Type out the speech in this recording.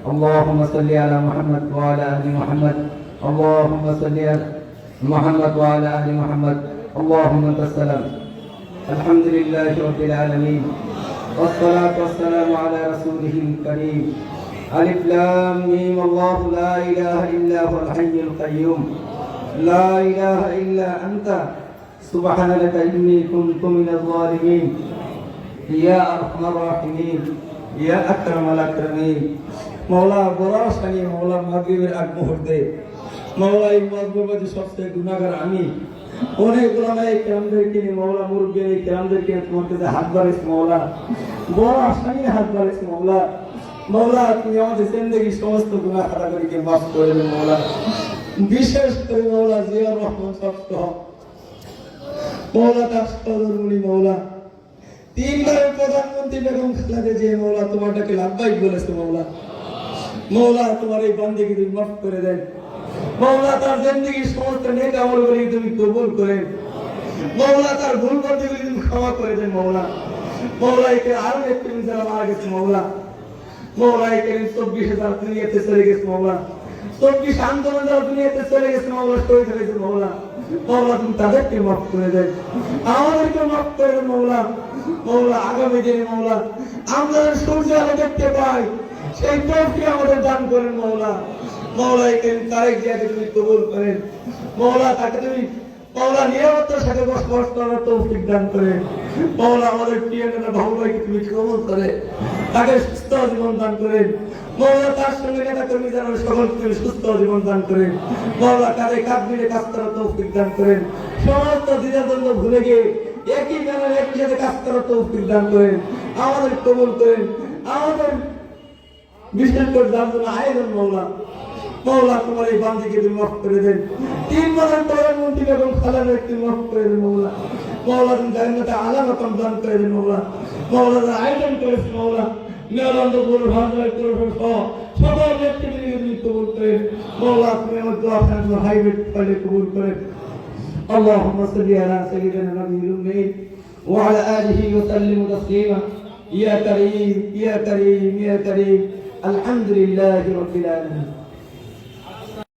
اللهم صل على محمد وعلى آل محمد اللهم صل على محمد وعلى آل محمد اللهم أنت السلام الحمد لله رب العالمين والصلاة والسلام على رسوله الكريم ألف لام ميم الله لا إله إلا هو الحي القيوم لا إله إلا أنت سبحانك إني كنت من الظالمين يا أرحم الراحمين يا أكرم الأكرمين مولا বরাসানি مولا মাগরিবের আগ মুহূর্তে مولا এই মাগরিবের সবচেয়ে গুনাহগার আমি অনেক ওলামায়ে কেরামদেরকে নিয়ে مولا মুরব্বিয়ে কেরামদেরকে তোমাকে হাত বাড়িয়েছি مولا বরাসানি হাত বাড়িয়েছি مولا مولا তুমি আমাদের জিন্দেগীর সমস্ত গুনাহ খাতাগুলোকে মাফ করে দেন مولا বিশেষ করে مولا জিয়া রহমান সত্য مولا তাসতাদুরুনি مولا তিনবারের প্রধানমন্ত্রী বেগম খালেদা জিয়া مولا তোমারটাকে লাভবাইক বলেছে مولا مولا তোমার এই বান্দাকে তুমি মাফ করে দেন مولا তার জিন্দেগীর সমস্ত নেক আমলগুলি তুমি কবুল করেন مولا তার ভুল ত্রুটিগুলি তুমি ক্ষমা করে দেন مولا مولا একে আরো একটু যারা মারা গেছে مولا مولا একে 24,000 দুনিয়াতে চলে গেছে مولا 24 আন্দোলন যারা দুনিয়াতে চলে গেছে مولا শহীদ হয়েছে مولا مولا তুমি তাদেরকে মাফ করে দেন আমাদেরকে মাফ করে দেন مولا مولا আগামী দিনে مولا আমরা সূর্য আলো দেখতে পাই সেই তৌফিক আমাদের দান করেন مولا مولا একে তারেক জিয়াকে তুমি কবুল করেন مولا তাকে তুমি مولا নিরাপত্তার সাথে বসবাস করার তৌফিক দান করেন مولا আমাদের প্রিয় নেতা বাবু ভাইকে তুমি কবুল করে তাকে সুস্থ জীবন দান করেন مولا তার সঙ্গে নেতা কর্মী যারা সকলকে তুমি সুস্থ জীবন দান করেন مولا কাঁধে কাঁধ মিলে কাজ করার তৌফিক দান করেন সমস্ত দ্বিধাদ্বন্দ্ব ভুলে গিয়ে একই ব্যানারে একই সাথে কাজ করার তৌফিক দান করেন আমাদের কবুল করেন আমাদের বিশেষ করে দান জন্য আয়োজন مولا مولا তোমার এই বান্দিকে তুমি মাফ করে দেন তিনবারের প্রধানমন্ত্রী বেগম খালেদা তুমি মাফ করে দেন مولا مولا তুমি জান্নাতে আলা রকম দান করে দেন مولا مولا যারা আয়োজন করেছে مولا মেয়রন্দপুর ভান্ডার সহ সকল ব্যক্তিকে তুমি কবুল করেন مولا তুমি আমার দোয়া খান হাইওয়ে ফলে কবুল করেন اللهم صل على سيدنا النبي الأمي وعلى آله وسلم تسليما يا كريم يا كريم يا كريم الحمد لله رب العالمين